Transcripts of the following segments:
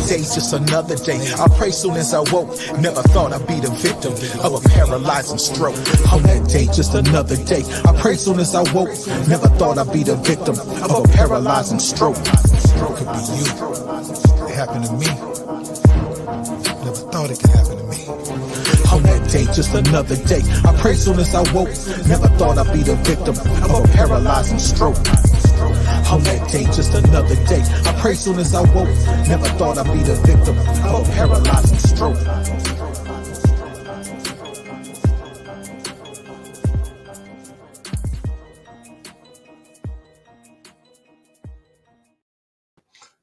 day's just another day. I pray soon as I woke. Never thought I'd be the victim of a paralyzing stroke. On that day, just another day. I pray soon as I woke. Never thought I'd be the victim of a paralyzing stroke. Stroke could be you. It happened to me. Never thought it could happen to me. On that day, just another day. I pray soon as I woke. Never thought I'd be the victim of a paralyzing stroke. On that day, just another day. I pray soon as I woke. Never thought I'd be the victim of a paralyzing stroke.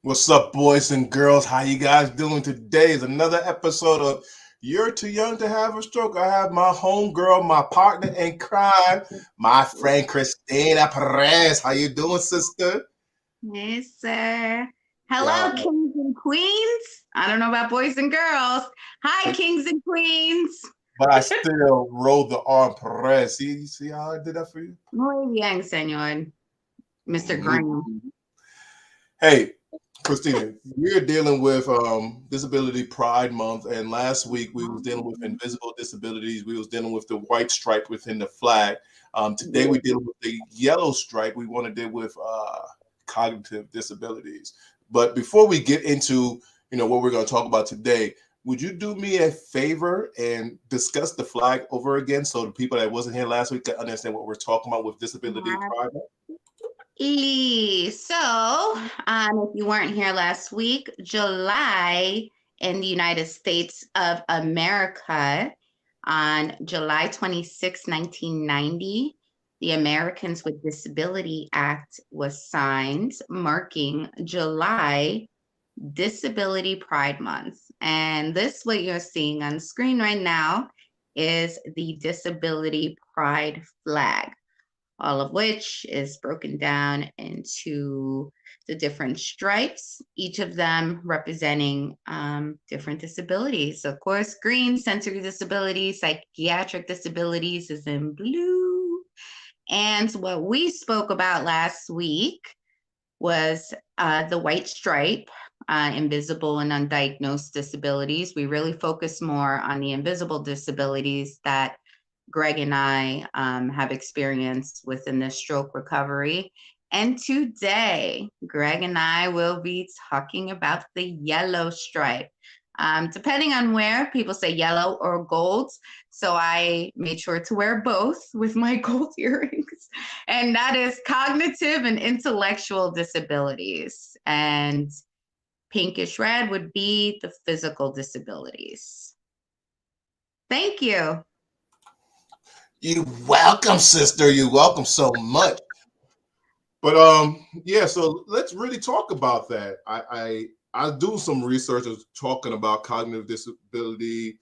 What's up, boys and girls? How you guys doing today? Is another episode of You're Too Young to Have a Stroke. I have my homegirl, my partner in crime, my friend Christina Perez. How you doing, sister? Hey, sir. Hello, kings and queens. I don't know about boys and girls. Hi, kings and queens. But I still roll the arm, Perez. See how I did that for you? Muy bien, señor. Mr. Graham. Hey, Christina, we're dealing with Disability Pride Month, and last week we was dealing with invisible disabilities. We was dealing with the white stripe within the flag. Today we're dealing with the yellow stripe. We want to deal with cognitive disabilities. But before we get into what we're going to talk about today, would you do me a favor and discuss the flag over again so the people that wasn't here last week can understand what we're talking about with Disability Pride Month? So, if you weren't here last week, July in the United States of America, on July 26, 1990, the Americans with Disability Act was signed, marking July Disability Pride Month. And this, what you're seeing on the screen right now, is the Disability Pride flag, all of which is broken down into the different stripes, each of them representing different disabilities. Of course, green, sensory disabilities, psychiatric disabilities is in blue. And what we spoke about last week was the white stripe, invisible and undiagnosed disabilities. We really focus more on the invisible disabilities that Greg and I have experienced within this stroke recovery. And today, Greg and I will be talking about the yellow stripe. Depending on where, people say yellow or gold. So I made sure to wear both with my gold earrings. And that is cognitive and intellectual disabilities. And pinkish red would be the physical disabilities. Thank you. You're welcome, sister. You're welcome so much. But so let's really talk about that. I do some research of talking about cognitive disability,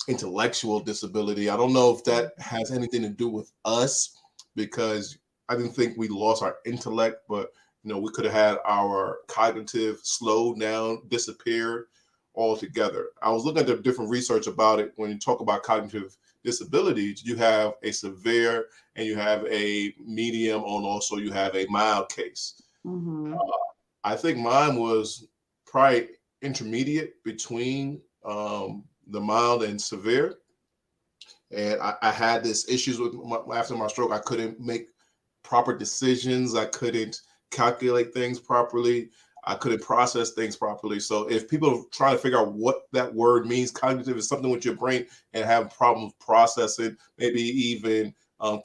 intellectual disability. I don't know if that has anything to do with us, because I didn't think we lost our intellect, but we could have had our cognitive slowed down, disappeared altogether. I was looking at the different research about it. When you talk about cognitive disabilities, you have a severe and you have a medium, and also you have a mild case. Mm-hmm. I think mine was probably intermediate between the mild and severe. And I had this issues with after my stroke. I couldn't make proper decisions. I couldn't calculate things properly. I couldn't process things properly. So if people are trying to figure out what that word means, cognitive is something with your brain and have problems processing, maybe even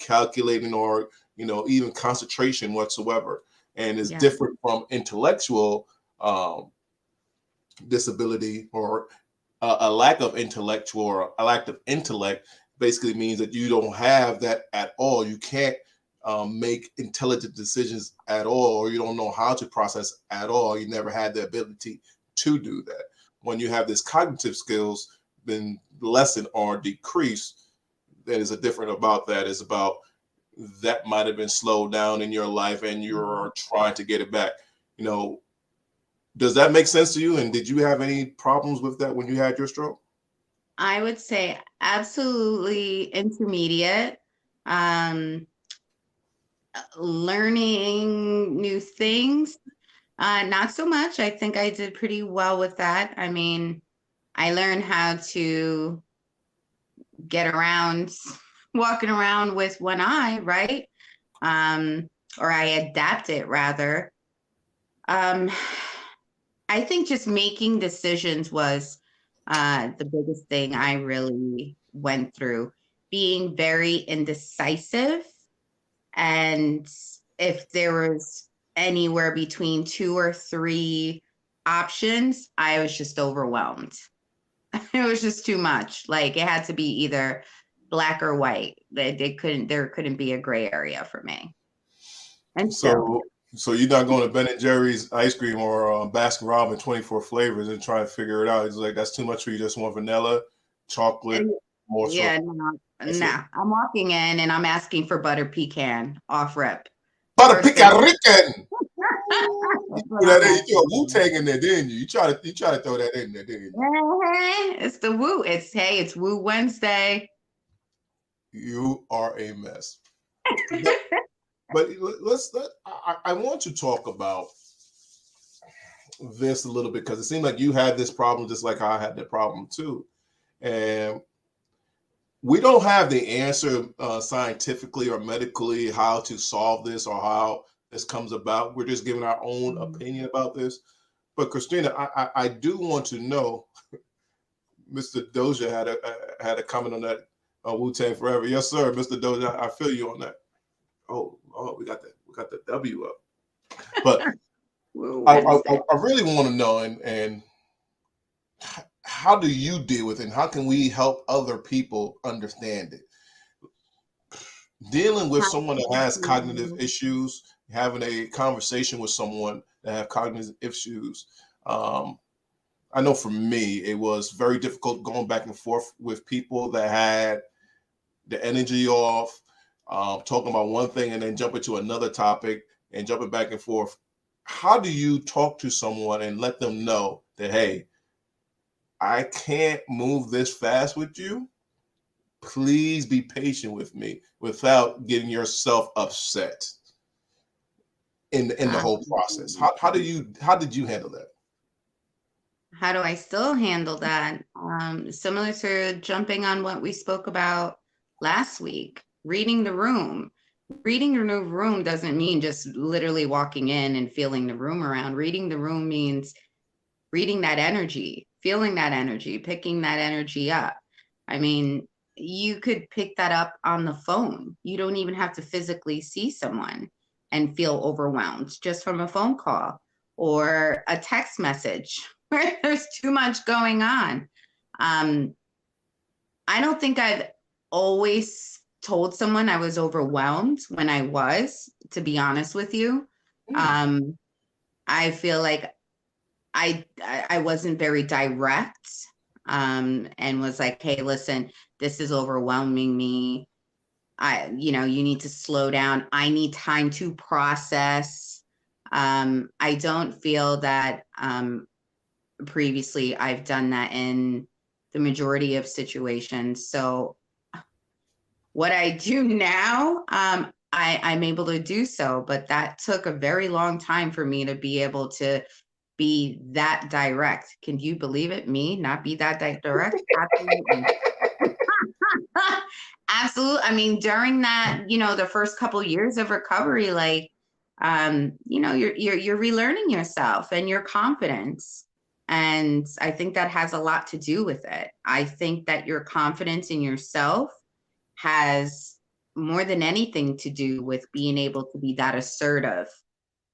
calculating, or even concentration whatsoever. And it's different from intellectual disability, or a lack of intellectual, or a lack of intellect basically means that you don't have that at all. You can't make intelligent decisions at all, or you don't know how to process at all. You never had the ability to do that. When you have this cognitive skills been lessened or decreased, then is a different about that. Is about that might have been slowed down in your life and you're trying to get it back. Does that make sense to you? And did you have any problems with that when you had your stroke? I would say absolutely intermediate. Learning new things, Not so much. I think I did pretty well with that. I mean, I learned how to get around, walking around with one eye, right? Um, or I adapt it rather. Um, I think just making decisions was the biggest thing I really went through. Being very indecisive, and if there was anywhere between two or three options, I was just overwhelmed. It was just too much. Like it had to be either black or white. There couldn't be a gray area for me. And still, So you're not going to Ben and Jerry's ice cream or Baskin Robbins 24 flavors and try and figure it out. It's like that's too much for you. Just want vanilla, chocolate, and more yeah, strawberry. no, That's it. nah. I'm walking in and I'm asking for butter pecan off rip. Butter First thing. pecan rican. You That's what threw that I'm in. You threw a asking Wu for. Tang in there, didn't you? You try to throw that in there, didn't you? It's the woo. It's Woo Wednesday. You are a mess. But I want to talk about this a little bit because it seemed like you had this problem just like I had the problem too. And we don't have the answer scientifically or medically how to solve this or how this comes about. We're just giving our own opinion about this. But Christina, I do want to know. Mr. Doja had a comment on that Wu Tang Forever. Yes, sir, Mr. Doja. I feel you on that. Oh, we got the W up. But Woo I Wednesday. really want to know and how do you deal with it? And how can we help other people understand it? Dealing with someone that has cognitive issues, having a conversation with someone that have cognitive issues. I know for me, it was very difficult going back and forth with people that had the energy off, talking about one thing and then jumping to another topic and jumping back and forth. How do you talk to someone and let them know that, hey, I can't move this fast with you. Please be patient with me without getting yourself upset in the whole process. How did you handle that? How do I still handle that? Similar to jumping on what we spoke about last week, reading the room. Reading the room doesn't mean just literally walking in and feeling the room around. Reading the room means reading that energy, feeling that energy, picking that energy up. I mean, you could pick that up on the phone. You don't even have to physically see someone and feel overwhelmed just from a phone call or a text message where there's too much going on. Um, I don't think I've always told someone I was overwhelmed when I was, to be honest with you. Um, I feel like I wasn't very direct, and was like, hey, listen, this is overwhelming me. You need to slow down. I need time to process. I don't feel that previously I've done that in the majority of situations. So what I do now, I'm able to do so, but that took a very long time for me to be able to be that direct. Can you believe it? Me not be that direct? Absolutely. Absolutely. I mean, during that, the first couple years of recovery, like, you're relearning yourself and your confidence. And I think that has a lot to do with it. I think that your confidence in yourself has more than anything to do with being able to be that assertive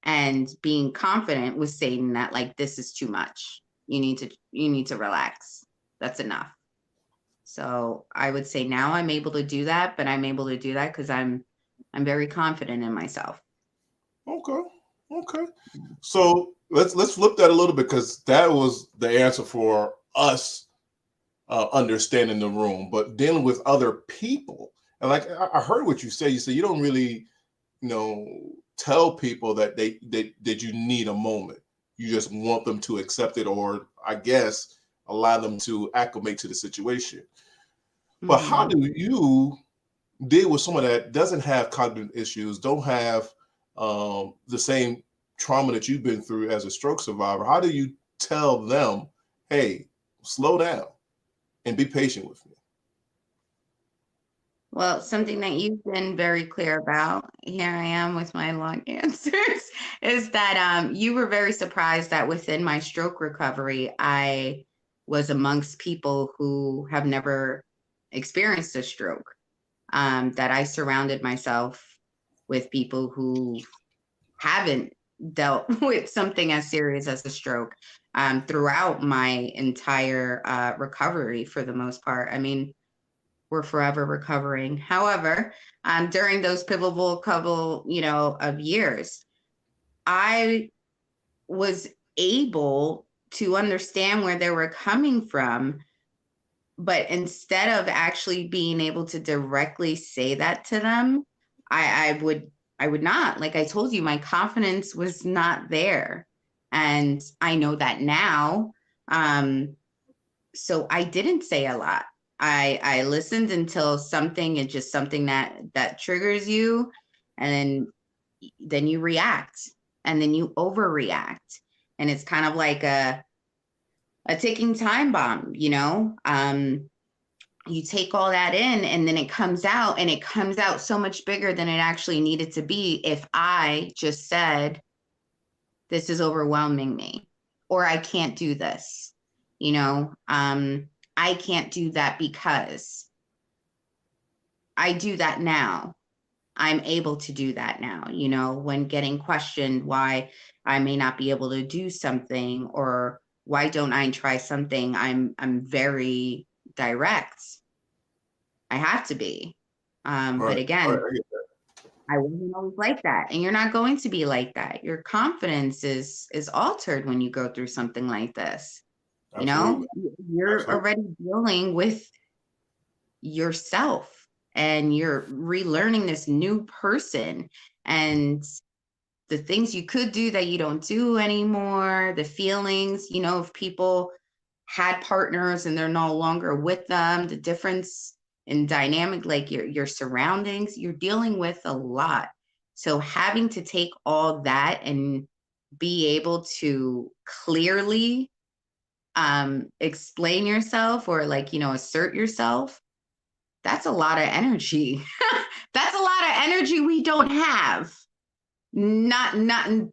and being confident with saying that, like, this is too much. You need to relax. That's enough. So I would say now I'm able to do that, but I'm able to do that because I'm very confident in myself. Okay. Okay. So let's flip that a little bit because that was the answer for us understanding the room, but dealing with other people. And like I heard what you say. You say you don't really, tell people that that you need a moment. You just want them to accept it, or I guess allow them to acclimate to the situation. But how Mhm. do you deal with someone that doesn't have cognitive issues, don't have the same trauma that you've been through as a stroke survivor, how do you tell them, hey, slow down and be patient with me? Well, something that you've been very clear about, here I am with my long answers, is that you were very surprised that within my stroke recovery, I was amongst people who have never experienced a stroke, that I surrounded myself with people who haven't dealt with something as serious as a stroke throughout my entire recovery for the most part. I mean, we're forever recovering. However, during those pivotal couple, of years, I was able to understand where they were coming from, but instead of actually being able to directly say that to them, I would not. Like I told you, my confidence was not there. And I know that now. So I didn't say a lot. I listened until something is just something that triggers you, and then you react, and then you overreact, and it's kind of like a ticking time bomb. You take all that in, and then it comes out, and it comes out so much bigger than it actually needed to be if I just said, this is overwhelming me, or I can't do this. I can't do that because I do that now. I'm able to do that now, when getting questioned why I may not be able to do something, or why don't I try something, I'm very direct. I have to be. But again, I wasn't always like that. And you're not going to be like that. Your confidence is altered when you go through something like this. Absolutely. You're Absolutely. already dealing with yourself, and you're relearning this new person, and the things you could do that you don't do anymore, the feelings, if people had partners and they're no longer with them, the difference in dynamic, like your surroundings, you're dealing with a lot. So having to take all that and be able to clearly explain yourself, or assert yourself, that's a lot of energy. That's a lot of energy we don't have. Not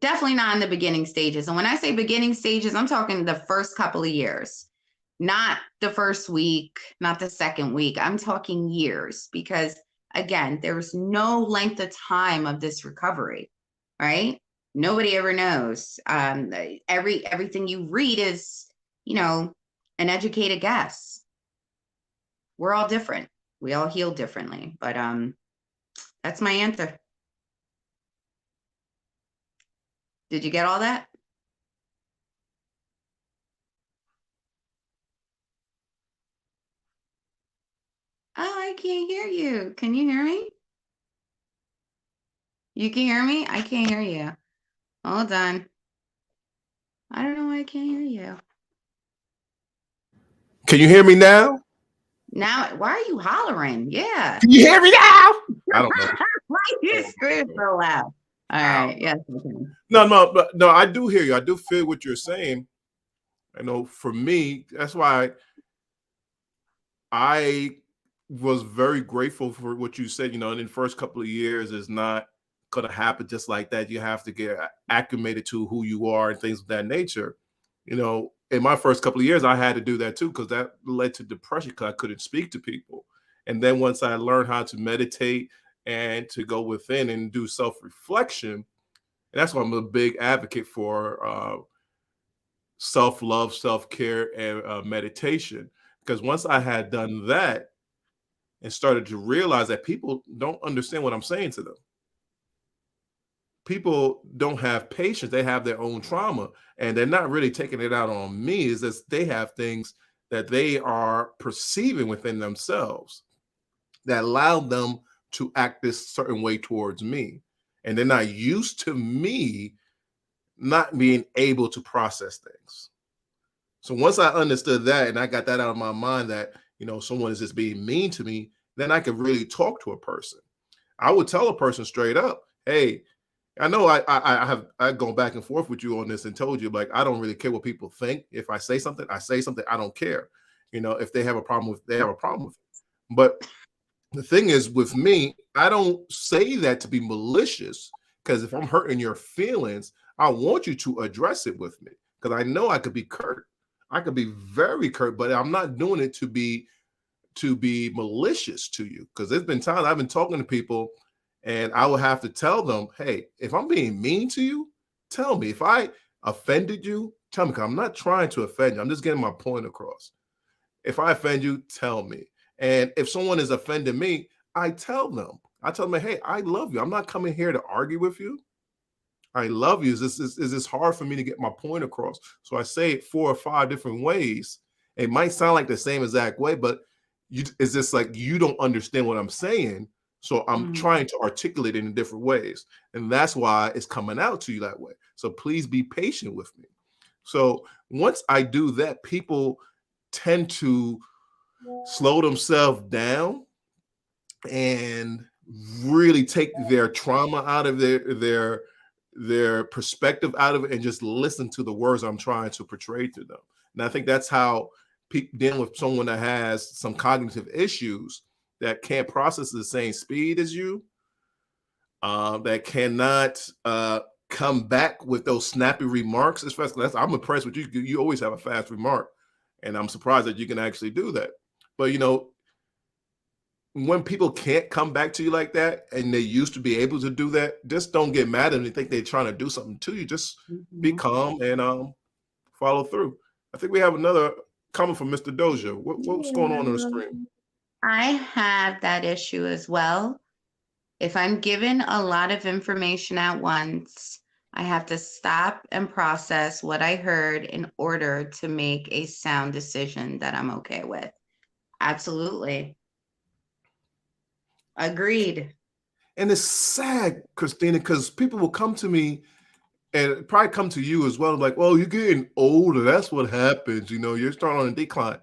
definitely not in the beginning stages. And when I say beginning stages, I'm talking the first couple of years, not the first week, not the second week. I'm talking years, because again, there's no length of time of this recovery, right? Nobody ever knows. Everything you read is, an educated guess. We're all different. We all heal differently, but that's my answer. Did you get all that? Oh, I can't hear you. Can you hear me? You can hear me? I can't hear you. Hold on. I don't know why I can't hear you. Can you hear me now? Now, why are you hollering? Yeah. Can you hear me now? I don't know. Why you scream so loud? All right. Yes, I can. No, I do hear you. I do feel what you're saying. I know for me, that's why I was very grateful for what you said. In the first couple of years is not going to happen just like that. You have to get acclimated to who you are and things of that nature. In my first couple of years, I had to do that too, because that led to depression, because I couldn't speak to people. And then once I learned how to meditate and to go within and do self-reflection, and that's why I'm a big advocate for self-love, self-care, and meditation. Because once I had done that and started to realize that people don't understand what I'm saying to them, people don't have patience. They have their own trauma, and they're not really taking it out on me. Is that they have things that they are perceiving within themselves that allow them to act this certain way towards me. And they're not used to me not being able to process things. So once I understood that and I got that out of my mind that, someone is just being mean to me, then I could really talk to a person. I would tell a person straight up, hey, I know I've gone back and forth with you on this and told you, like, I don't really care what people think. If I say something, I say something. I don't care. If they have a problem with, they have a problem with it. But the thing is, with me, I don't say that to be malicious, because if I'm hurting your feelings, I want you to address it with me, because I know I could be curt. I could be very curt, but I'm not doing it to be malicious to you, because there's been times I've been talking to people and I will have to tell them, hey, if I'm being mean to you, tell me. If I offended you, tell me, because I'm not trying to offend you. I'm just getting my point across. If I offend you, tell me. And if someone is offending me, I tell them. I tell them, hey, I love you. I'm not coming here to argue with you. I love you. It's hard for me to get my point across. So I say it 4 or 5 different ways. It might sound like the same exact way, but it's just like you don't understand what I'm saying. So I'm trying to articulate it in different ways. And that's why it's coming out to you that way. So please be patient with me. So once I do that, people tend to slow themselves down and really take their trauma out of their perspective out of it and just listen to the words I'm trying to portray to them. And I think that's how people dealing with someone that has some cognitive issues, that can't process the same speed as you, that cannot come back with those snappy remarks. Especially, I'm impressed with you. You always have a fast remark, and I'm surprised that you can actually do that. But when people can't come back to you like that, and they used to be able to do that, just don't get mad at them and think they're trying to do something to you. Just be calm and follow through. I think we have another comment from Mr. Doja. What's going on the screen? I have that issue as well. If I'm given a lot of information at once, I have to stop and process what I heard in order to make a sound decision that I'm okay with. Absolutely. Agreed. And it's sad, Christina, because people will come to me and probably come to you as well, like, well, you're getting older. That's what happens. You're starting on a decline.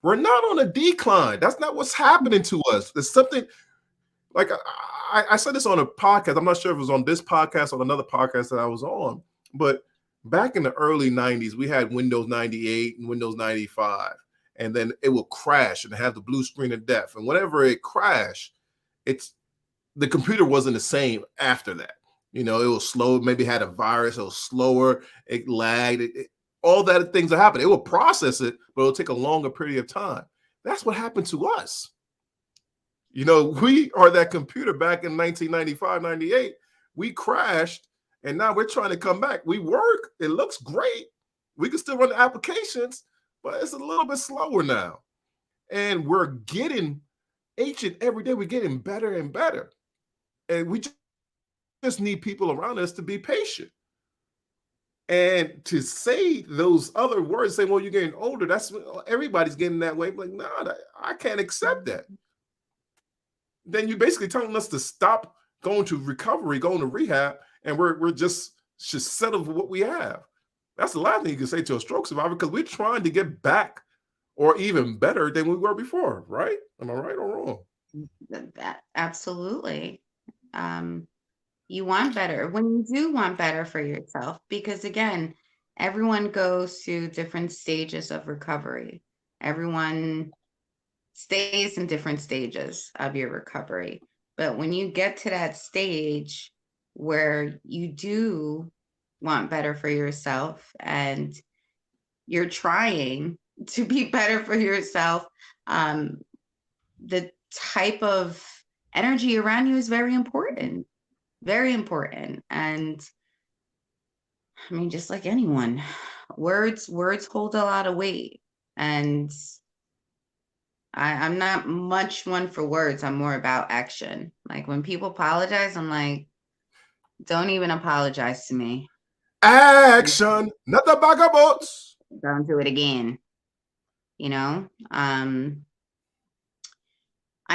We're not on a decline. That's not what's happening to us. There's something like I said this on a podcast. I'm not sure if it was on this podcast or another podcast that I was on, but back in the early 90s, we had Windows 98 and Windows 95, and then it will crash and have the blue screen of death. And whenever it crashed, the computer wasn't the same after that. It was slow, maybe had a virus, it was slower, it lagged, all that things that happen. It will process it, but it'll take a longer period of time. That's what happened to us. We are that computer back in 1995, 98. We crashed, and now we're trying to come back. We work. It looks great. We can still run the applications, but it's a little bit slower now. And we're getting ancient every day. We're getting better and better. And we just need people around us to be patient. And to say those other words, saying, well, you're getting older, that's everybody's getting that way. I'm like, nah, I can't accept that. Then you're basically telling us to stop going to recovery, going to rehab, and we're just should settle for what we have. That's the last thing you can say to a stroke survivor, because we're trying to get back or even better than we were before, right? Am I right or wrong? That absolutely. You want better when you do want better for yourself, because again, everyone goes through different stages of recovery. Everyone stays in different stages of your recovery. But when you get to that stage where you do want better for yourself and you're trying to be better for yourself, the type of energy around you is very important. Very important. And I mean, just like anyone, words hold a lot of weight. And I'm not much one for words. I'm more about action. Like when people apologize, I'm like, don't even apologize to me. Action, not the bag of boats. Don't do it again. I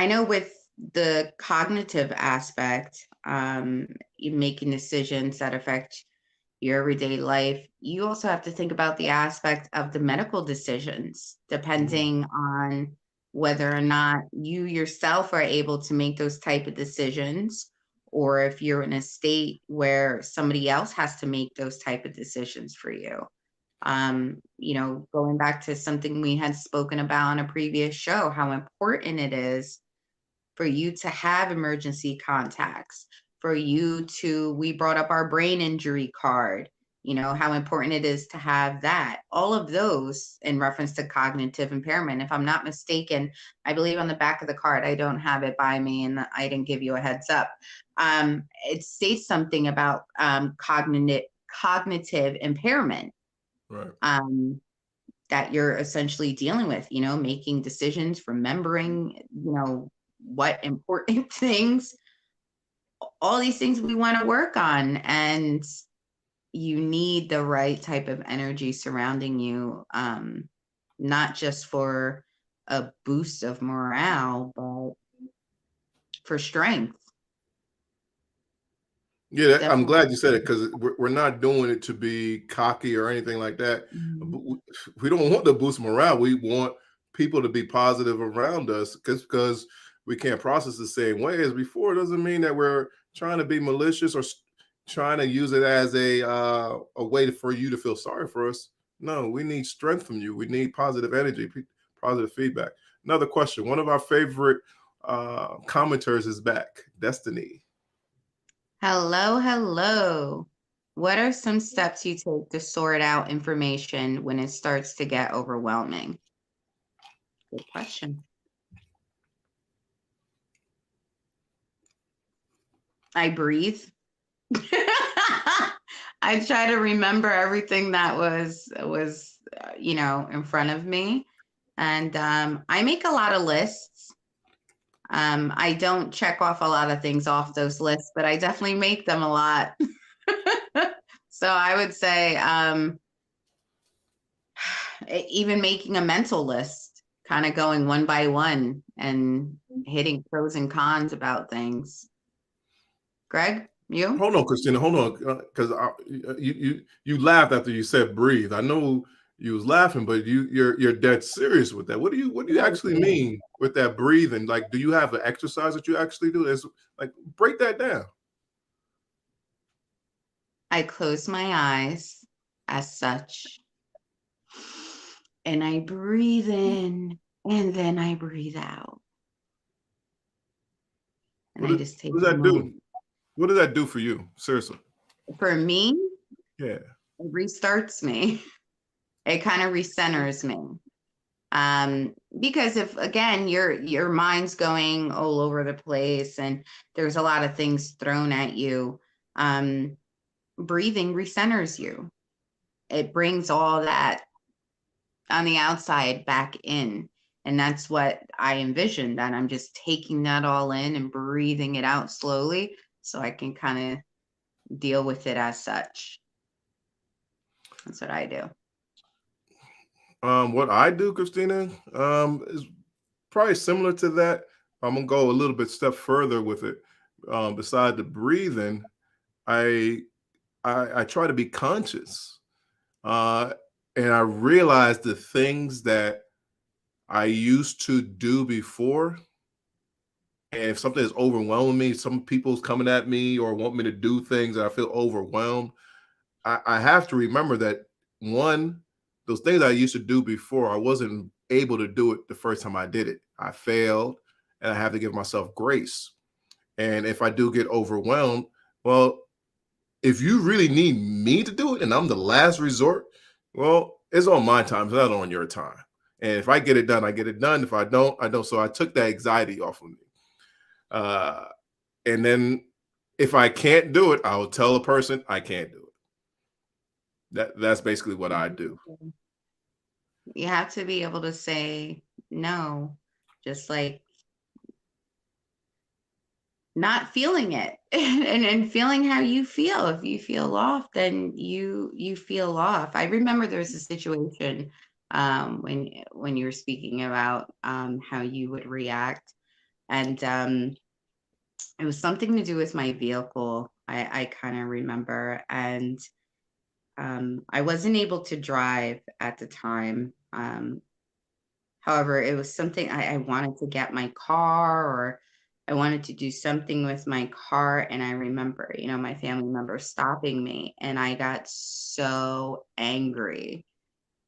know with the cognitive aspect, making decisions that affect your everyday life, you also have to think about the aspect of the medical decisions, depending on whether or not you yourself are able to make those type of decisions, or if you're in a state where somebody else has to make those type of decisions for you. Going back to something we had spoken about on a previous show, how important it is for you to have emergency contacts, we brought up our brain injury card, how important it is to have that. All of those in reference to cognitive impairment. If I'm not mistaken, I believe on the back of the card, I don't have it by me and I didn't give you a heads up. It states something about cognitive impairment. Right. That you're essentially dealing with, making decisions, remembering, what important things, all these things we want to work on. And you need the right type of energy surrounding you, not just for a boost of morale, but for strength. Yeah, I'm Definitely. glad you said it, because we're not doing it to be cocky or anything like that. Mhm. We don't want to boost morale. We want people to be positive around us, because we can't process the same way as before. It doesn't mean that we're trying to be malicious or trying to use it as a way for you to feel sorry for us. No, we need strength from you. We need positive energy, positive feedback. Another question. One of our favorite commenters is back, Destiny. Hello. What are some steps you take to sort out information when it starts to get overwhelming? Good question. I breathe. I try to remember everything that was in front of me, and I make a lot of lists. I don't check off a lot of things off those lists, but I definitely make them a lot. So I would say even making a mental list, kind of going one by one and hitting pros and cons about things. Greg, you? Hold on, Christina. Hold on, because you laughed after you said breathe. I know you was laughing, but you're dead serious with that. What do you actually mean with that breathing? Like, do you have an exercise that you actually do? It's like, break that down. I close my eyes as such, and I breathe in, and then I breathe out. And I just take What does a that do? moment. What does that do for you? Seriously. For me, Yeah. it restarts me. It kind of recenters me. Because if again your mind's going all over the place and there's a lot of things thrown at you, breathing recenters you. It brings all that on the outside back in. And that's what I envision, that I'm just taking that all in and breathing it out slowly so I can kind of deal with it as such. That's what I do. What I do, Christina, is probably similar to that. I'm gonna go a little bit step further with it. Beside the breathing, I try to be conscious, uh, and I realize the things that I used to do before. And if something is overwhelming me, some people's coming at me or want me to do things that I feel overwhelmed, I have to remember that, one, those things I used to do before, I wasn't able to do it the first time I did it. I failed, and I have to give myself grace. And if I do get overwhelmed, well, if you really need me to do it and I'm the last resort, well, it's on my time, it's not on your time. And if I get it done, I get it done. If I don't, I don't. So I took that anxiety off of me. Uh, and then if I can't do it, I'll tell a person I can't do it. That's basically what I do. You have to be able to say no, just like not feeling it and feeling how you feel. If you feel off, then you feel off. I remember there was a situation when you were speaking about how you would react, and it was something to do with my vehicle. I kind of remember, and I wasn't able to drive at the time. However, it was something I wanted to get my car, or I wanted to do something with my car, and I remember, my family member stopping me, and I got so angry,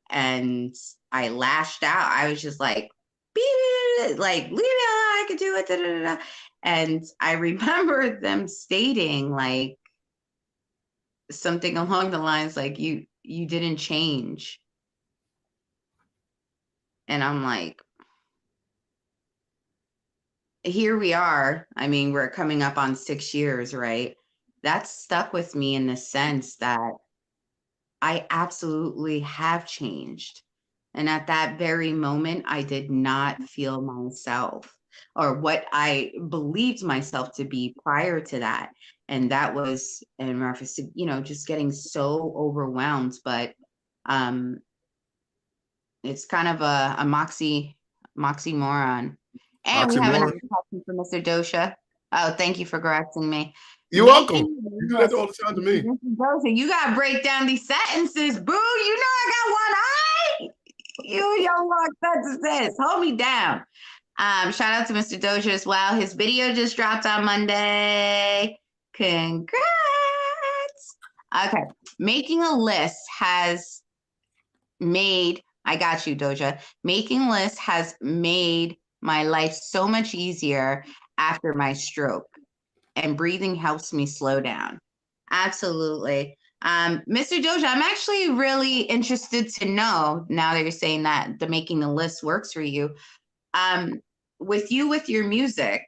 and I lashed out. I was just like, "Beep," like, leave me alone, I could do it. Da, da, da, da. And I remember them stating like something along the lines like, you didn't change. And I'm like, here we are. I mean, we're coming up on 6 years, right? That stuck with me in the sense that I absolutely have changed. And at that very moment, I did not feel myself or what I believed myself to be prior to that. And that was in reference to, just getting so overwhelmed. But um, it's kind of a moxie-moron. And we have another Oxymoron. question for Mr. Dosha. Oh, thank you for correcting me. You're welcome. Making You do that all the time to me. Mr. Dosha, you gotta break down these sentences, boo. You know I got one eye. You young long sentences. Hold me down. Shout out to Mr. Doja as well. His video just dropped on Monday. Congrats. Okay. Making a list has made, I got you, Doja. Making lists has made my life so much easier after my stroke, and breathing helps me slow down. Absolutely. Mr. Doja, I'm actually really interested to know, now that you're saying that the making the list works for you, with your music,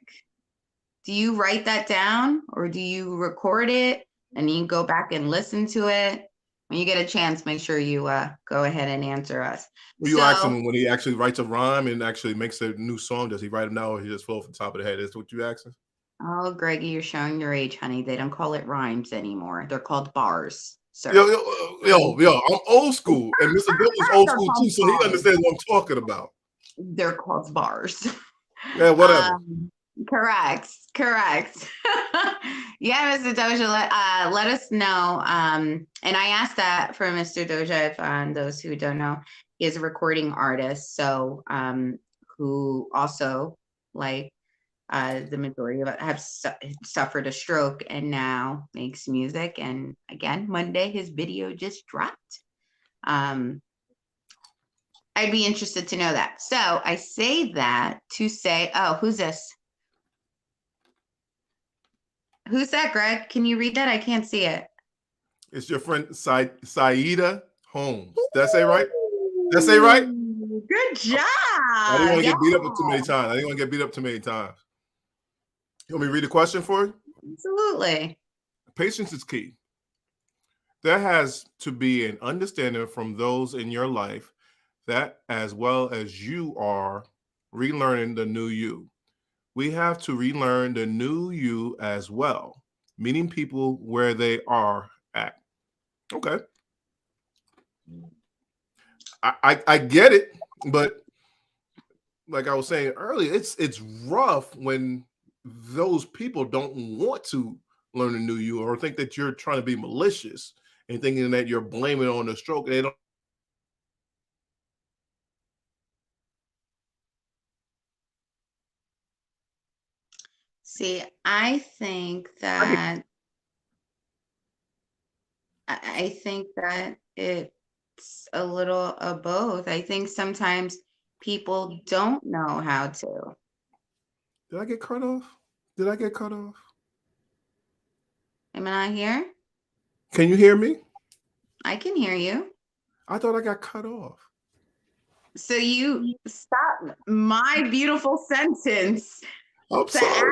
do you write that down or do you record it and you go back and listen to it? When you get a chance, make sure you go ahead and answer us. Well, you ask him when he actually writes a rhyme and actually makes a new song, does he write them down or he just flow from the top of the head? That's what you asking? Oh, Greggy, you're showing your age, honey. They don't call it rhymes anymore. They're called bars, sir. Yo, I'm old school, and Mr. Bill is old school too, so he understands what I'm talking about. They're called bars. Yeah, whatever. Correct. Yeah, Mr. Doja, let us know. And I asked that for Mr. Doja, if those who don't know, he is a recording artist. So who also, like the majority of us, have suffered a stroke and now makes music. And again, Monday, his video just dropped. I'd be interested to know that. So I say that to say, oh, who's this? Who's that, Greg? Can you read that? I can't see it. It's your friend Saida Holmes. Did I say right? Did I say right? Good job. I didn't want to get beat up too many times. You want me to read the question for you? Absolutely. Patience is key. There has to be an understanding from those in your life that as well as you are relearning the new you. We have to relearn the new you as well, meeting people where they are at. Okay. I get it, but like I was saying earlier, it's rough when those people don't want to learn a new you or think that you're trying to be malicious and thinking that you're blaming on the stroke. They don't. See, I think that it's a little of both. I think sometimes people don't know how to. Did I get cut off? Am I not here? Can you hear me? I can hear you. I thought I got cut off. So you stop my beautiful sentence. I'm sorry.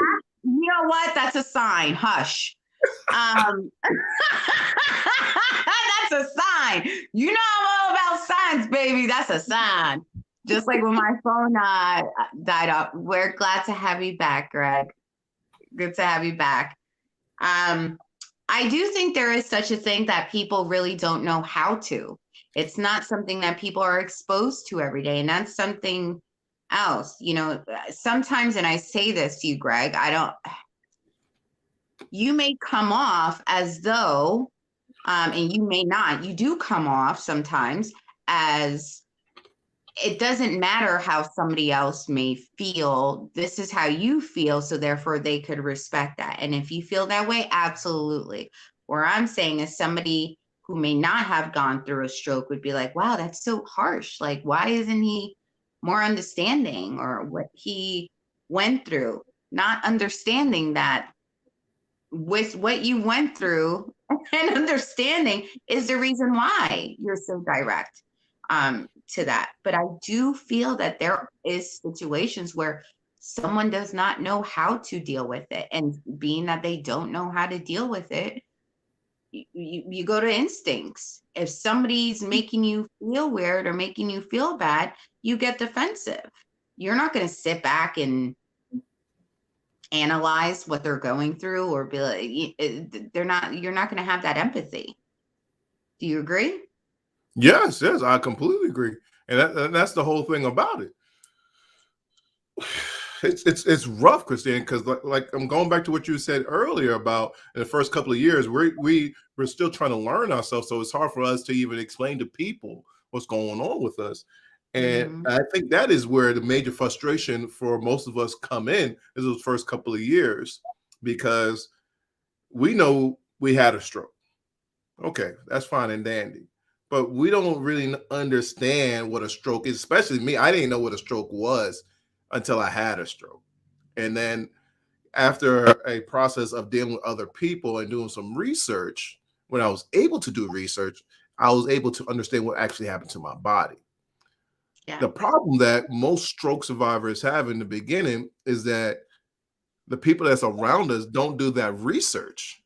You know what? That's a sign. Hush. That's a sign. You know I'm all about signs, baby. That's a sign. Just like when my phone died up. We're glad to have you back, Greg. Good to have you back. I do think there is such a thing that people really don't know how to. It's not something that people are exposed to every day. And that's something else. Sometimes, and I say this to you, Greg, you may come off as though, and you may not, you do come off sometimes as it doesn't matter how somebody else may feel. This is how you feel. So therefore they could respect that. And if you feel that way, absolutely. Where I'm saying is somebody who may not have gone through a stroke would be like, wow, that's so harsh. Like, why isn't he more understanding or what he went through? Not understanding that with what you went through and understanding is the reason why you're so direct to that. But I do feel that there is situations where someone does not know how to deal with it. And being that they don't know how to deal with it, you go to instincts. If somebody's making you feel weird or making you feel bad, you get defensive. You're not going to sit back and analyze what they're going through or be like, you're not going to have that empathy. Do you agree? Yes, I completely agree, and that's the whole thing about it. It's rough, Christine, because like I'm going back to what you said earlier about in the first couple of years, we're still trying to learn ourselves, so it's hard for us to even explain to people what's going on with us. And I think that is where the major frustration for most of us come in is those first couple of years, because we know we had a stroke. Okay, that's fine and dandy. But we don't really understand what a stroke is, especially me. I didn't know what a stroke was until I had a stroke. And then after a process of dealing with other people and doing some research, when I was able to do research, I was able to understand what actually happened to my body. Yeah. The problem that most stroke survivors have in the beginning is that the people that's around us don't do that research.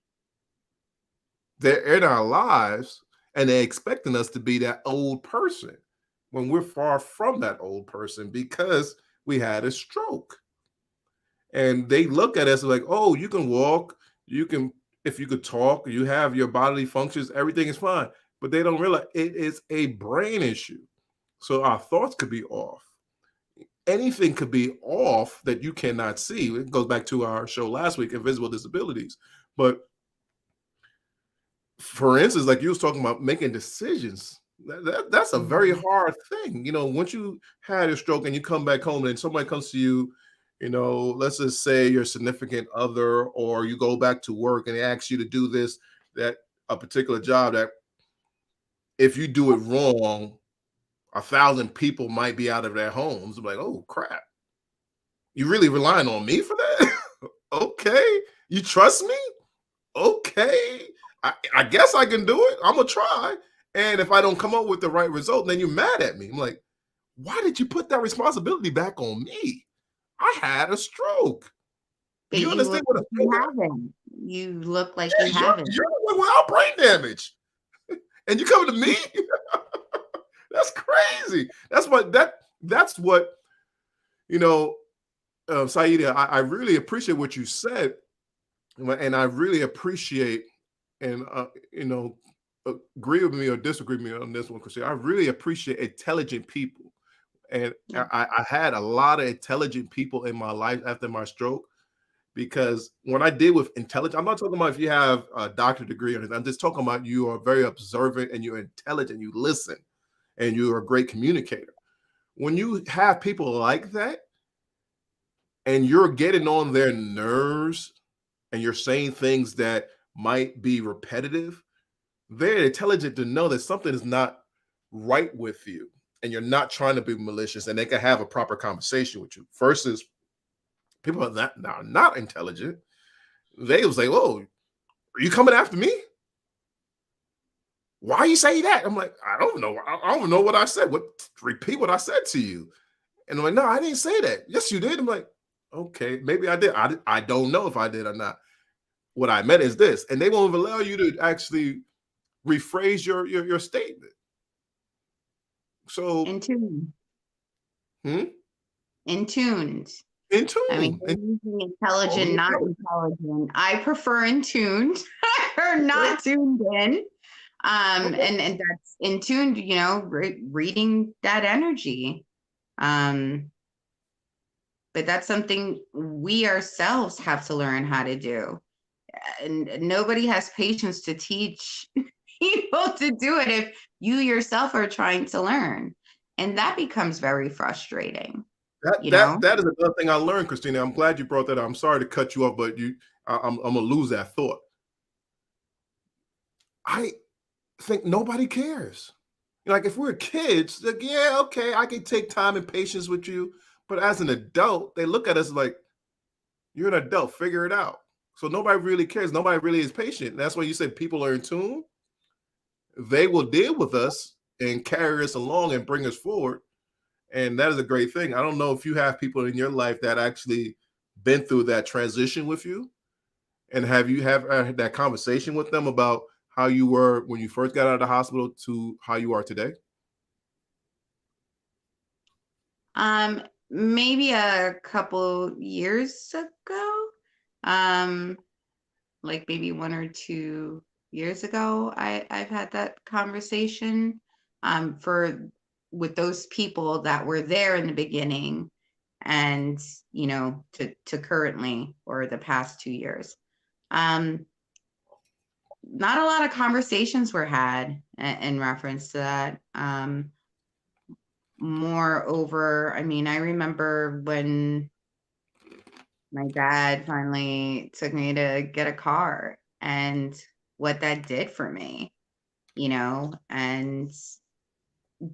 They're in our lives and they're expecting us to be that old person when we're far from that old person because we had a stroke. And they look at us like, oh, you can walk, you can, if you could talk, you have your bodily functions, everything is fine. But they don't realize it is a brain issue. So our thoughts could be off. Anything could be off that you cannot see. It goes back to our show last week, Invisible Disabilities. But for instance, like you was talking about making decisions, that's a very hard thing. You know, once you had a stroke and you come back home and somebody comes to you, you know, let's just say your significant other, or you go back to work and they ask you to do this, that a particular job that if you do it wrong, 1,000 people might be out of their homes. I'm like, oh crap. You really relying on me for that? Okay. You trust me? Okay. I guess I can do it. I'm gonna try. And if I don't come up with the right result, then you're mad at me. I'm like, why did you put that responsibility back on me? I had a stroke. But You understand what a you stroke is? haven't. You look like Yeah, you haven't. you're the one without brain damage. And you coming to me? That's crazy. That's what you know, Saida, I really appreciate what you said, and I really appreciate and you know, agree with me or disagree with me on this one, because I really appreciate intelligent people. And I had a lot of intelligent people in my life after my stroke, because when I deal with intelligence, I'm not talking about if you have a doctorate degree or anything. I'm just talking about you are very observant and you're intelligent, you listen, and you're a great communicator. When you have people like that and you're getting on their nerves and you're saying things that might be repetitive, they're intelligent to know that something is not right with you and you're not trying to be malicious, and they can have a proper conversation with you. Versus people that are not intelligent, they will say, oh, are you coming after me? Why you say that? I'm like, I don't know. I don't know what I said. Repeat what I said to you. And I'm like, no, I didn't say that. Yes, you did. I'm like, okay, maybe I did. I don't know if I did or not. What I meant is this, and they won't allow you to actually rephrase your statement. So In tune. in tune. tune. I mean, using intelligent, not intelligent. I prefer in tune or not tuned in. And that's in tune, you know, reading that energy. But that's something we ourselves have to learn how to do. And nobody has patience to teach people to do it if you yourself are trying to learn. And that becomes very frustrating, That you know? that that is another thing I learned, Christina. I'm glad you brought that up. I'm sorry to cut you off, but I'm gonna lose that thought. I think nobody cares. Like if we're kids, like, yeah, okay, I can take time and patience with you. But as an adult, they look at us like, you're an adult, figure it out. So nobody really cares. Nobody really is patient. That's why you say people are in tune. They will deal with us and carry us along and bring us forward. And that is a great thing. I don't know if you have people in your life that actually been through that transition with you, and have you have had that conversation with them about how you were when you first got out of the hospital to how you are today? Maybe a couple years ago, um, like maybe 1 or 2 years ago, I've had that conversation, for with those people that were there in the beginning and, to currently or the past 2 years. Um, Not a lot of conversations were had in reference to that. Moreover, I mean, I remember when my dad finally took me to get a car and what that did for me, and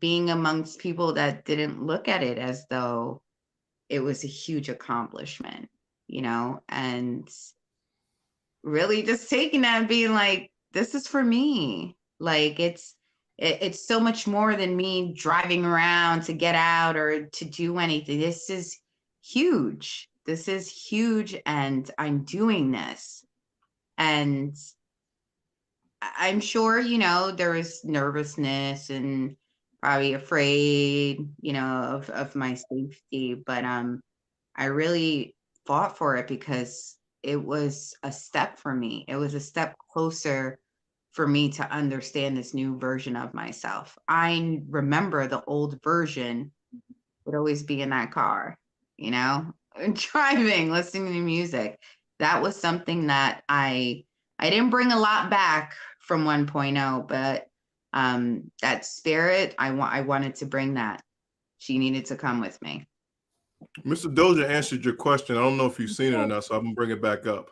being amongst people that didn't look at it as though it was a huge accomplishment, and really just taking that and being like, this is for me. Like it's so much more than me driving around to get out or to do anything. This is huge. This is huge, and I'm doing this. And I'm sure, there was nervousness and probably afraid, of my safety, but I really fought for it because it was a step for me. It was a step closer for me to understand this new version of myself. I remember the old version would always be in that car, driving, listening to music. That was something that I didn't bring a lot back from 1.0, but that spirit, I wanted to bring that. She needed to come with me. Mr. Doja answered your question. I don't know if you've seen it or not, so I'm gonna bring it back up.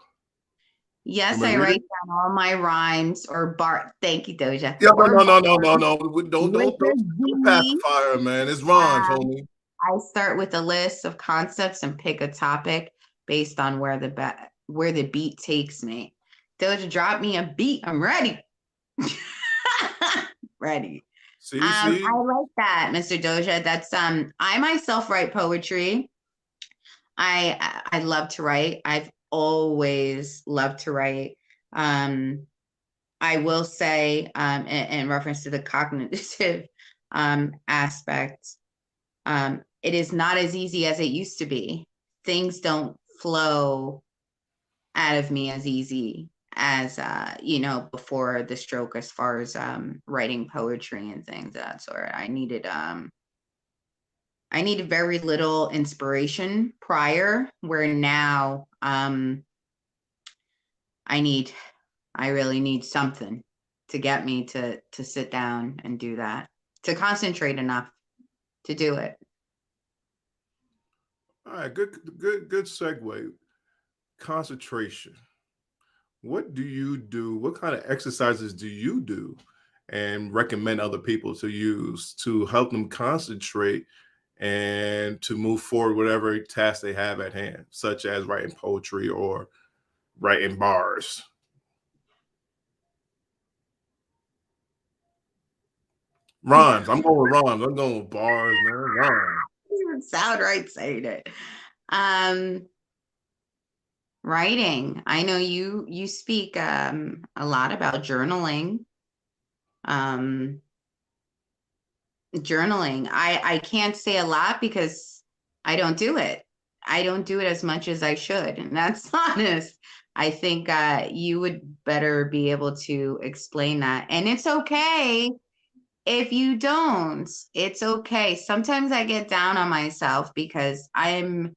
Yes, Want me I to read write it? down all my rhymes or bar. Thank you, Doja. Yeah, Or no. Don't with don't a don't don't Z. pacify her, man. It's rhymes, Um, homie. I start with a list of concepts and pick a topic based on where the beat takes me. Doja, drop me a beat. I'm ready. Ready. See. I like that, Mr. Doja. That's I myself write poetry. I love to write. I've always loved to write. Um, I will say, in reference to the cognitive aspect, it is not as easy as it used to be. Things don't flow out of me as easy as before the stroke, as far as writing poetry and things of that sort. I needed very little inspiration prior, where now I really need something to get me to sit down and do that, to concentrate enough to do it. All right, good segue. Concentration. What do you do? What kind of exercises do you do and recommend other people to use to help them concentrate and to move forward whatever task they have at hand, such as writing poetry or writing bars? Rhymes. I'm going with rhymes. I'm going with bars, man. Rhymes. Doesn't sound right saying it. Um, Writing. I know you speak a lot about journaling. Um, Journaling. I can't say a lot because I don't do it. I don't do it as much as I should, and that's honest. I think you would better be able to explain that. And it's okay if you don't. It's okay. Sometimes I get down on myself because I'm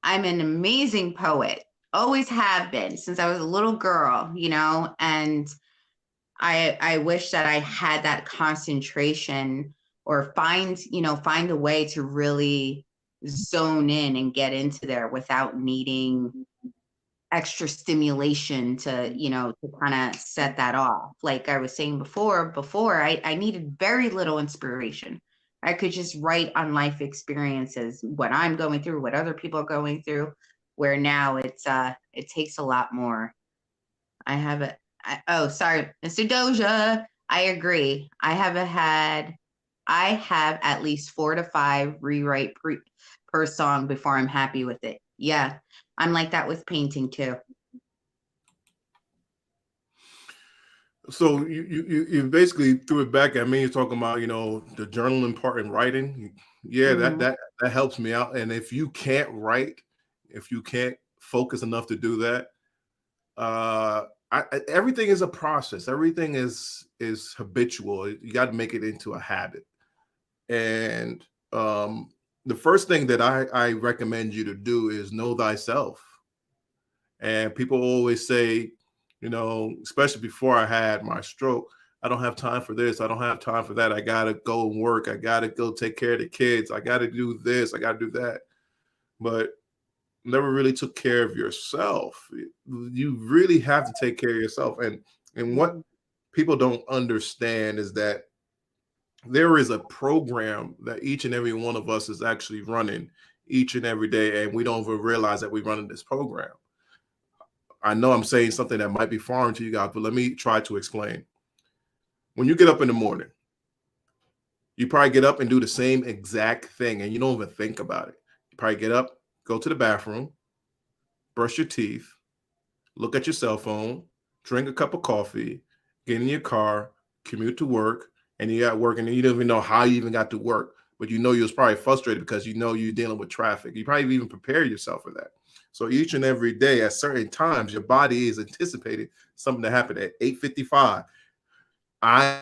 an amazing poet. Always have been since I was a little girl, and I wish that I had that concentration or find a way to really zone in and get into there without needing extra stimulation to, to kind of set that off. Like I was saying before I needed very little inspiration. I could just write on life experiences, what I'm going through, what other people are going through, where now it takes a lot more. Oh, sorry, Mr. Doja. I agree. I have at least 4 to 5 rewrite per song before I'm happy with it. Yeah. I'm like that with painting too. So you basically threw it back at me. You're talking about, the journaling part and writing. Yeah, that helps me out. And if you can't write, if you can't focus enough to do that, everything is a process. Everything is habitual. You got to make it into a habit. And the first thing that I recommend you to do is know thyself. And people always say, especially before I had my stroke, I don't have time for this. I don't have time for that. I got to go and work. I got to go take care of the kids. I got to do this. I got to do that. But never really took care of yourself. You really have to take care of yourself. And what people don't understand is that there is a program that each and every one of us is actually running each and every day. And we don't even realize that we're running this program. I know I'm saying something that might be foreign to you guys, but let me try to explain. When you get up in the morning, you probably get up and do the same exact thing and you don't even think about it. You probably get up, go to the bathroom, brush your teeth, look at your cell phone, drink a cup of coffee, get in your car, commute to work, and you're at work and you don't even know how you even got to work, but you was probably frustrated because you're dealing with traffic. You probably even prepare yourself for that. So each and every day at certain times, your body is anticipating something to happen at 8:55. I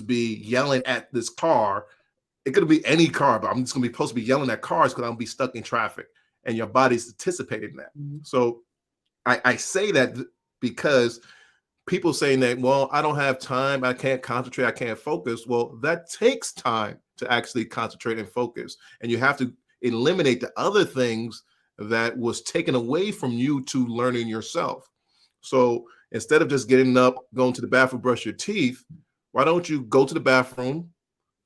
be yelling at this car. It could be any car, but I'm just gonna be supposed to be yelling at cars because I'm gonna be stuck in traffic, and your body's anticipating that. So I say that because people saying that, well, I don't have time, I can't concentrate, I can't focus. Well, that takes time to actually concentrate and focus, and you have to eliminate the other things that was taken away from you to learning yourself. So instead of just getting up, going to the bathroom, brush your teeth, why don't you go to the bathroom,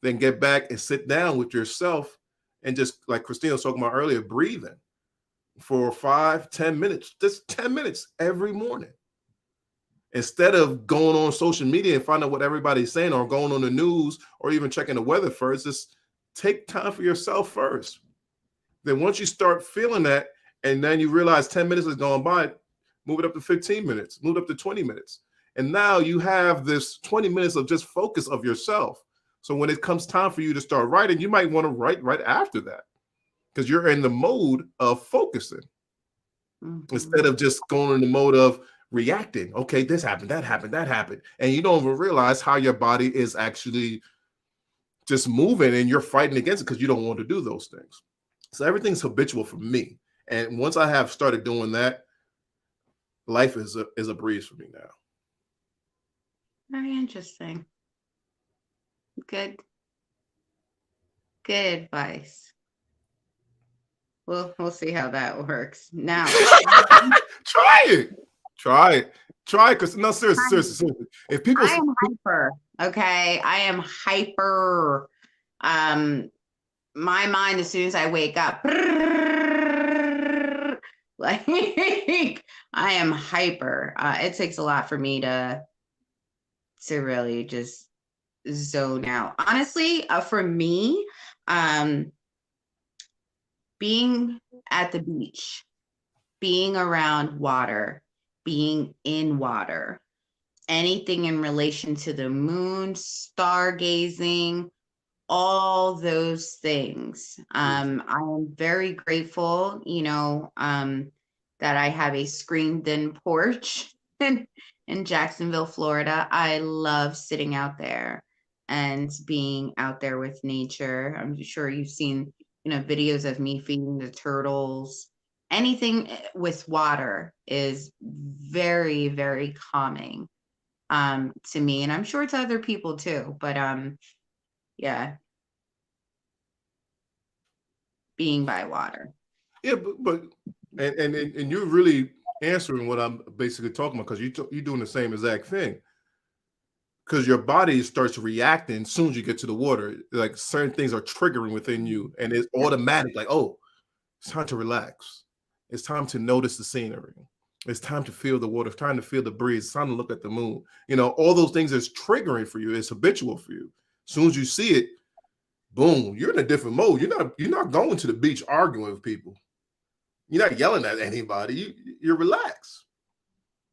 then get back and sit down with yourself and just, like Christina was talking about earlier, breathing for 5-10 minutes, just 10 minutes every morning. Instead of going on social media and find out what everybody's saying or going on the news or even checking the weather first, just take time for yourself first. Then once you start feeling that, and then you realize 10 minutes has gone by, move it up to 15 minutes, move it up to 20 minutes. And now you have this 20 minutes of just focus of yourself. So when it comes time for you to start writing, you might want to write right after that because you're in the mode of focusing instead of just going in the mode of reacting. Okay, this happened, that happened, that happened. And you don't even realize how your body is actually just moving and you're fighting against it because you don't want to do those things. So everything's habitual for me. And once I have started doing that, life is a breeze for me now. Very interesting. Good advice. We'll see how that works. Now, try it, because no, seriously. If people, I am hyper. Okay, I am hyper. My mind, as soon as I wake up, like I am hyper. It takes a lot for me to really just zone out. Honestly, for me, being at the beach, being around water, being in water, anything in relation to the moon, stargazing, all those things. I am very grateful, that I have a screened-in porch in Jacksonville, Florida. I love sitting out there and being out there with nature. I'm sure you've seen, videos of me feeding the turtles. Anything with water is very, very calming to me, and I'm sure to other people too. But Yeah. Being by water. Yeah, but and you're really answering what I'm basically talking about, because you're doing the same exact thing. Because your body starts reacting as soon as you get to the water. Like certain things are triggering within you, and it's automatic. Like, oh, it's time to relax. It's time to notice the scenery. It's time to feel the water. It's time to feel the breeze. It's time to look at the moon. You know, all those things is triggering for you. It's habitual for you. As soon as you see it, boom, you're in a different mode. You're not going to the beach arguing with people. You're not yelling at anybody. You're relaxed.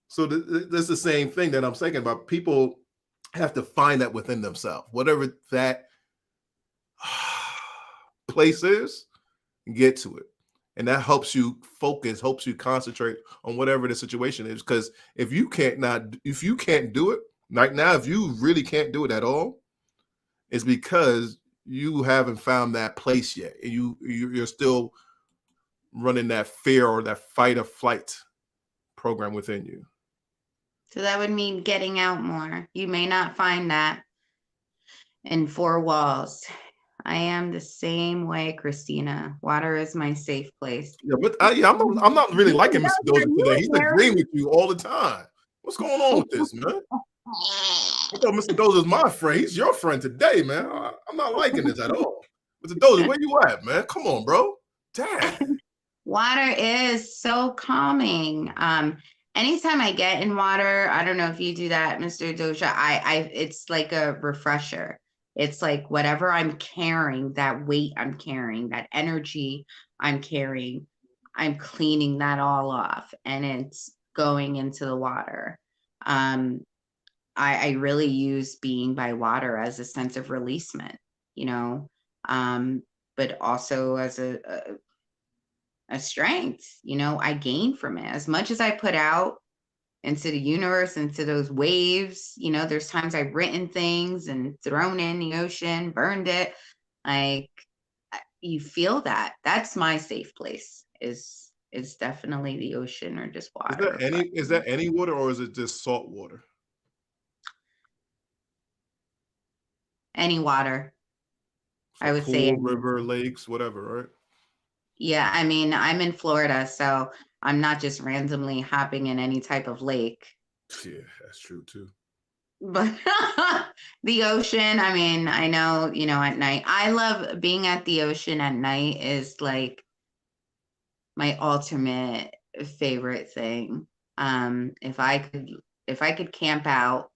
So that's the same thing that I'm saying about. People have to find that within themselves, whatever that place is, get to it. And that helps you focus, helps you concentrate on whatever the situation is. Because if you can't do it right now, if you really can't do it at all, it's because you haven't found that place yet. And you're still running that fear or that fight or flight program within you. So that would mean getting out more. You may not find that in four walls. I am the same way, Christina. Water is my safe place. Yeah, but I'm not really liking Mr. Doja today. He's agreeing with you all the time. What's going on with this, man? I thought Mr. Doja's my friend. He's your friend today, man. I'm not liking this at all. Mr. Doja, where you at, man? Come on, bro. Damn. Water is so calming. Anytime I get in water, I don't know if you do that, Mr. Doja. It's like a refresher. It's like whatever I'm carrying, that weight I'm carrying, that energy I'm carrying, I'm cleaning that all off, and it's going into the water. I really use being by water as a sense of releasement, you know, but also as a strength, you know, I gain from it. As much as I put out into the universe, into those waves, you know, there's times I've written things and thrown in the ocean, burned it. Like, you feel that. That's my safe place, is definitely the ocean or just water. Is that any water, or is it just salt water? Any water. So I would say pool, river, lakes, whatever, right? Yeah, I mean, I'm in Florida, so I'm not just randomly hopping in any type of lake. Yeah, that's true too. But the ocean, I mean, I know, you know, at night, I love being at the ocean at night is like my ultimate favorite thing. If I could camp out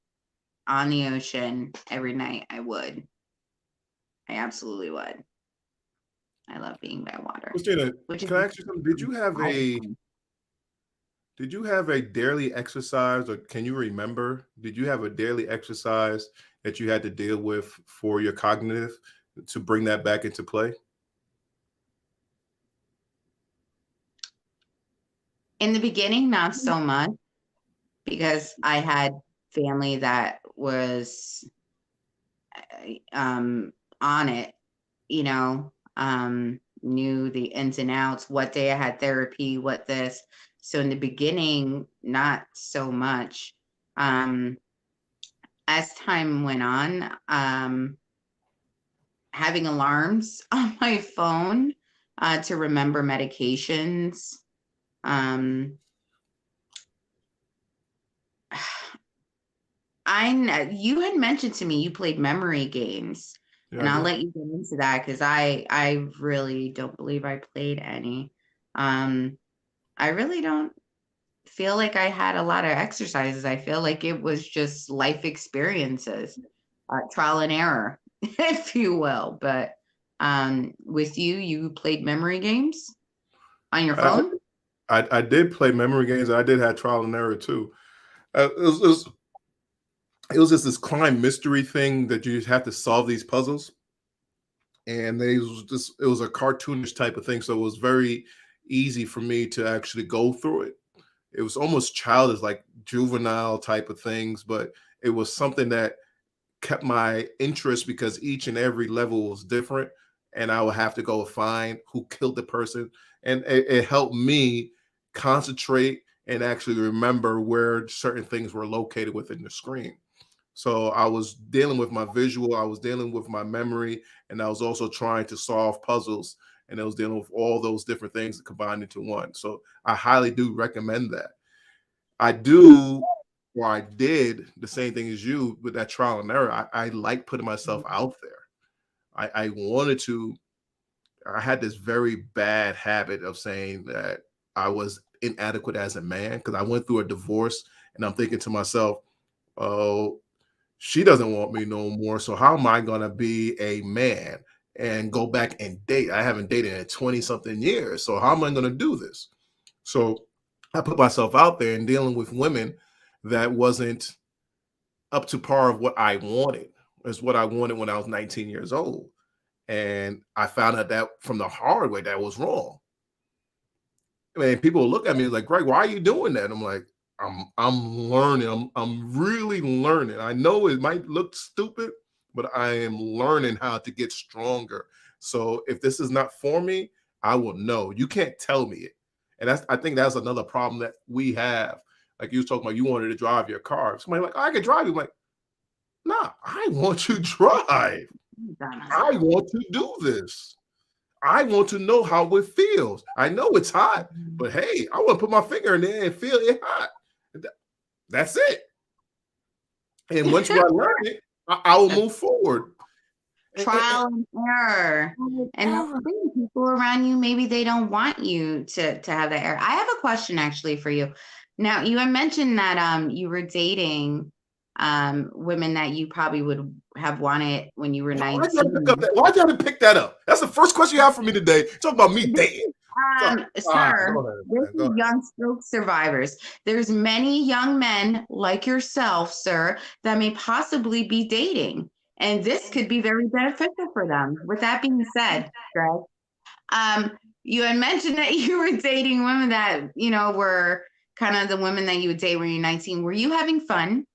on the ocean every night, I would. I absolutely would. I love being by water. Christina, Which can I ask you something? Did you have a daily exercise, or can you remember? Did you have a daily exercise that you had to deal with for your cognitive to bring that back into play? In the beginning, not so much, because I had family that was on it, you know, knew the ins and outs, what day I had therapy, what this. So in the beginning, not so much. As time went on, having alarms on my phone to remember medications. You had mentioned to me you played memory games, Yeah, and I I'll did. let you get into that because I really don't believe I played any. I really don't feel like I had a lot of exercises. I feel like it was just life experiences, trial and error, if you will. But with you played memory games on your I, phone? I did play memory games. I did have trial and error too. It was just this crime mystery thing that you just have to solve these puzzles, and it was a cartoonish type of thing, so it was very easy for me to actually go through it. It was almost childish, like juvenile type of things, but it was something that kept my interest because each and every level was different, and I would have to go find who killed the person, and it helped me concentrate and actually remember where certain things were located within the screen. So I was dealing with my visual, I was dealing with my memory, and I was also trying to solve puzzles. And I was dealing with all those different things combined into one. So I highly do recommend that. I do, or I did the same thing as you with that trial and error. I like putting myself out there. I wanted to, I had this very bad habit of saying that I was inadequate as a man because I went through a divorce and I'm thinking to myself, oh, she doesn't want me no more. So how am I going to be a man and go back and date? I haven't dated in 20 something years. So how am I going to do this? So I put myself out there and dealing with women that wasn't up to par of what I wanted. Is what I wanted when I was 19 years old. And I found out that from the hard way that was wrong. I mean, people look at me like, Greg, why are you doing that? I'm like, I'm learning. I'm really learning. I know it might look stupid, but I am learning how to get stronger. So if this is not for me, I will know. You can't tell me it. And I think that's another problem that we have. Like you was talking about, you wanted to drive your car. Somebody like, oh, I can drive you. I'm like, nah, I want to drive. I want to do this. I want to know how it feels. I know it's hot, but hey, I want to put my finger in there and feel it hot. That's it. And once I learn it, I will move forward. Trial and error. And that's the thing, people around you, maybe they don't want you to have that error. I have a question actually for you. Now, you had mentioned that you were dating women that you probably would have wanted when you were 19. Why'd you have to pick that up? That's the first question you have for me today. Talk about me dating. Sir, this is young stroke survivors. There's many young men like yourself, sir, that may possibly be dating. And this could be very beneficial for them. With that being said, Greg, you had mentioned that you were dating women that, you know, were kind of the women that you would date when you're 19. Were you having fun?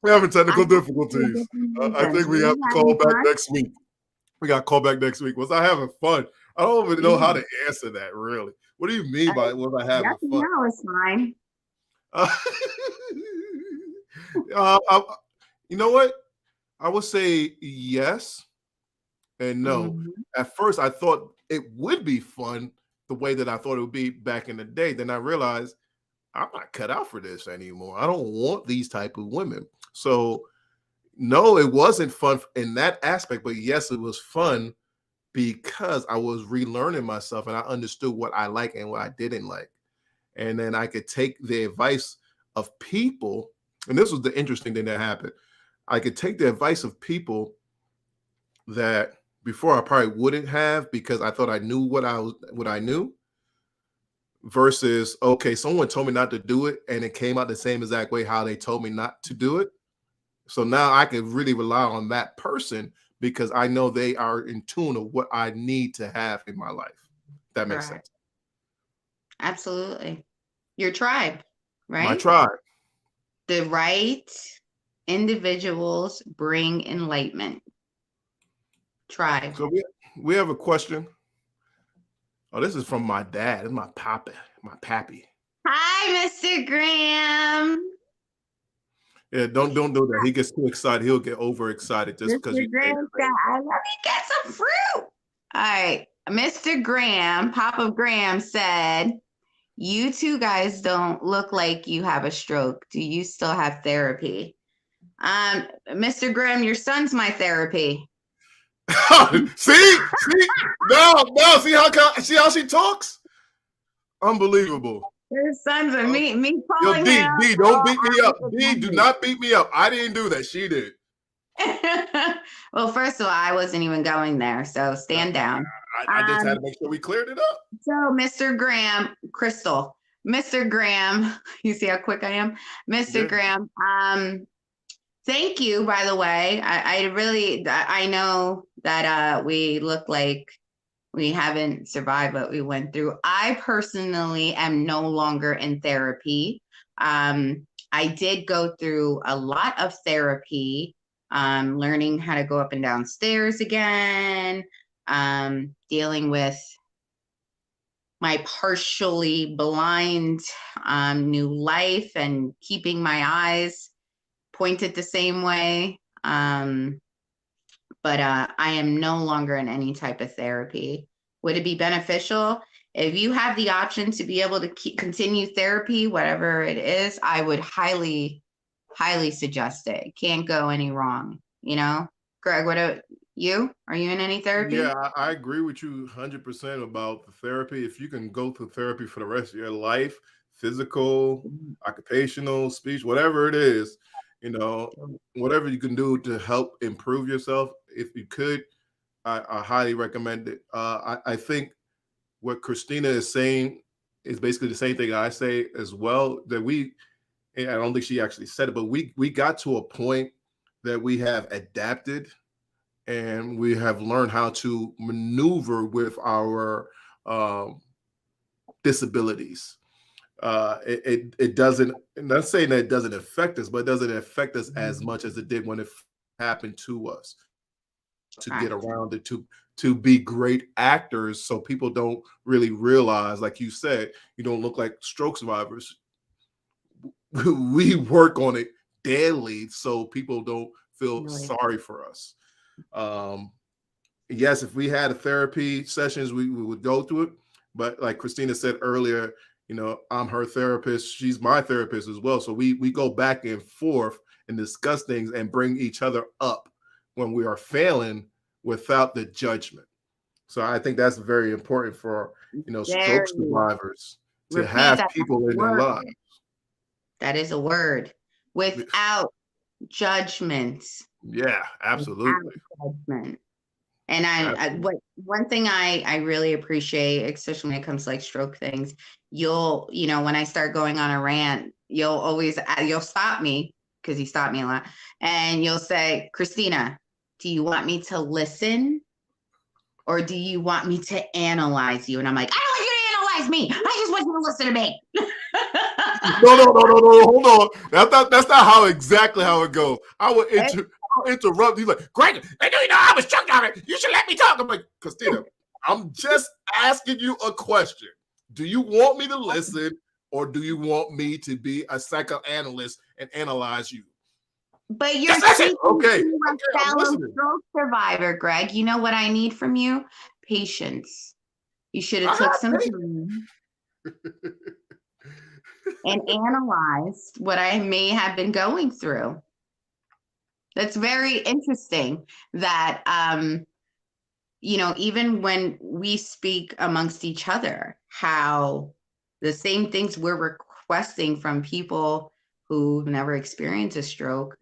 We're having technical difficulties. I think we have to call back next week. We got to call back next week. Was I having fun? I don't even know how to answer that, really. What do you mean by was I having fun? No, it's fine. You know what? I would say yes and no. Mhm. At first, I thought it would be fun the way that I thought it would be back in the day. Then I realized I'm not cut out for this anymore. I don't want these type of women. So no, it wasn't fun in that aspect, but yes, it was fun because I was relearning myself and I understood what I like and what I didn't like. And then I could take the advice of people, and this was the interesting thing that happened. I could take the advice of people that before I probably wouldn't have because I thought I knew what I knew versus, okay, someone told me not to do it and it came out the same exact way how they told me not to do it. So now I can really rely on that person because I know they are in tune of what I need to have in my life. That makes sense. Absolutely. Your tribe, right? My tribe. The right individuals bring enlightenment. Tribe. So we have a question. Oh, this is from my dad. It's my pappy. Hi, Mr. Graham. Yeah, don't do that. He gets too excited. He'll get overexcited just because you say let me get some fruit. All right. Mr. Graham, Papa Graham said, you two guys don't look like you have a stroke. Do you still have therapy? Mr. Graham, your son's my therapy. see, no, see how she talks? Unbelievable. Your son's me calling yo, D, don't beat me up. D, do not beat me up. I didn't do that. She did. Well, first of all, I wasn't even going there, so stand down. I just had to make sure we cleared it up. So, Mr. Graham, Crystal, Mr. Graham, you see how quick I am? Mr. Graham, thank you, by the way. I know that we look like we haven't survived what we went through. I personally am no longer in therapy. I did go through a lot of therapy, learning how to go up and down stairs again, dealing with my partially blind new life and keeping my eyes pointed the same way. But I am no longer in any type of therapy. Would it be beneficial? If you have the option to be able to continue therapy, whatever it is, I would highly, highly suggest it. It can't go any wrong, you know? Greg, what are you? Are you in any therapy? Yeah, I agree with you 100% about the therapy. If you can go through therapy for the rest of your life, physical, occupational, speech, whatever it is, you know, whatever you can do to help improve yourself, if you could, I highly recommend it. I think what Christina is saying is basically the same thing I say as well. That and I don't think she actually said it, but we got to a point that we have adapted and we have learned how to maneuver with our disabilities. It doesn't. I'm not saying that it doesn't affect us, but it doesn't affect us as much as it did when it happened to us. To get around it, to be great actors, so people don't really realize, like you said, you don't look like stroke survivors. We work on it daily, so people don't feel sorry for us. Um, yes, if we had a therapy sessions, we would go through it. But like Christina said earlier, you know, I'm her therapist. She's my therapist as well. So we go back and forth and discuss things and bring each other up when we are failing without the judgment. So I think that's very important for, you know, stroke survivors to have people in their lives. That is a word. Without judgment. Yeah, absolutely. Without judgment. And one thing I really appreciate, especially when it comes to like stroke things, when I start going on a rant, you'll stop me, because you stop me a lot, and you'll say, Christina, do you want me to listen or do you want me to analyze you? And I'm like, I don't want you to analyze me. I just want you to listen to me. No. Hold on. That's not exactly how it goes. I would interrupt. He's like, Greg, they do you know I was chucked on it. You should let me talk. I'm like, Christina, I'm just asking you a question. Do you want me to listen or do you want me to be a psychoanalyst and analyze you? But you're speaking okay, to a fellow stroke survivor, Greg. You know what I need from you? Patience. You should have took some time and analyzed what I may have been going through. That's very interesting that, even when we speak amongst each other, how the same things we're requesting from people who've never experienced a stroke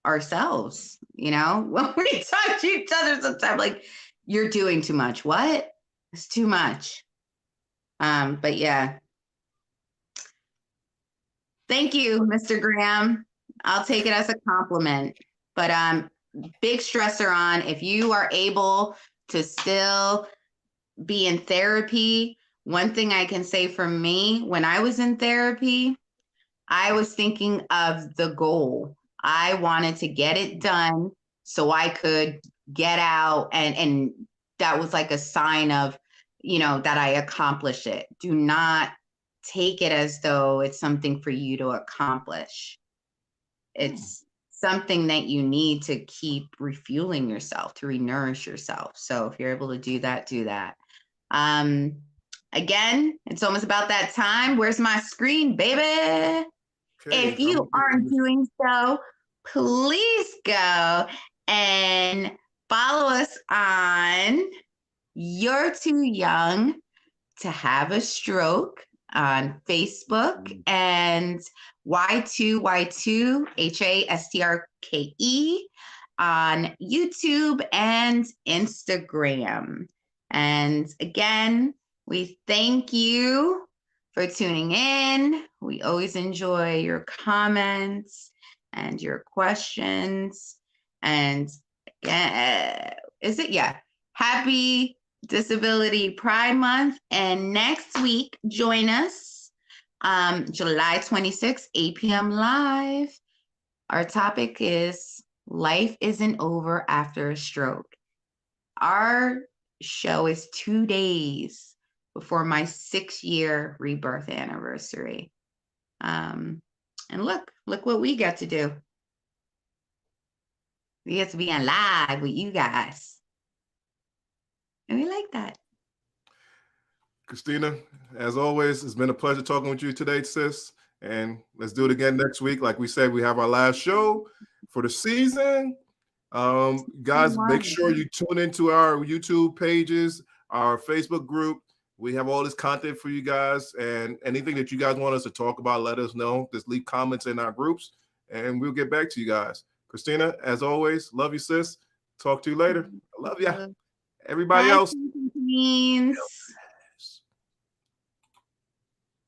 ourselves, when we talk to each other sometimes, like, you're doing too much. What? It's too much. But yeah. Thank you, Mr. Graham. I'll take it as a compliment. But big stressor on, if you are able to still be in therapy, one thing I can say for me, when I was in therapy, I was thinking of the goal. I wanted to get it done so I could get out, and that was like a sign of, that I accomplished it. Do not take it as though it's something for you to accomplish. It's something that you need to keep refueling yourself, to renourish yourself. So if you're able to do that, do that. Again, it's almost about that time. Where's my screen, baby? Okay, if you aren't doing so, please go and follow us on You're Too Young to Have a Stroke on Facebook, and Y2Y2 HASTRKE on YouTube and Instagram. And again, we thank you for tuning in. We always enjoy your comments and your questions. And happy Disability Pride Month. And next week, join us July 26th, 8 p.m. live. Our topic is Life Isn't Over After a Stroke. Our show is 2 days before my 6-year rebirth anniversary. And look what we got to do. We get to be on live with you guys. And we like that. Christina, as always, it's been a pleasure talking with you today, sis. And let's do it again next week. Like we said, we have our last show for the season. Guys, make sure you tune into our YouTube pages, our Facebook group. We have all this content for you guys, and anything that you guys want us to talk about, let us know. Just leave comments in our groups, and we'll get back to you guys. Christina, as always, love you, sis. Talk to you later. I love you. Everybody else. Queens.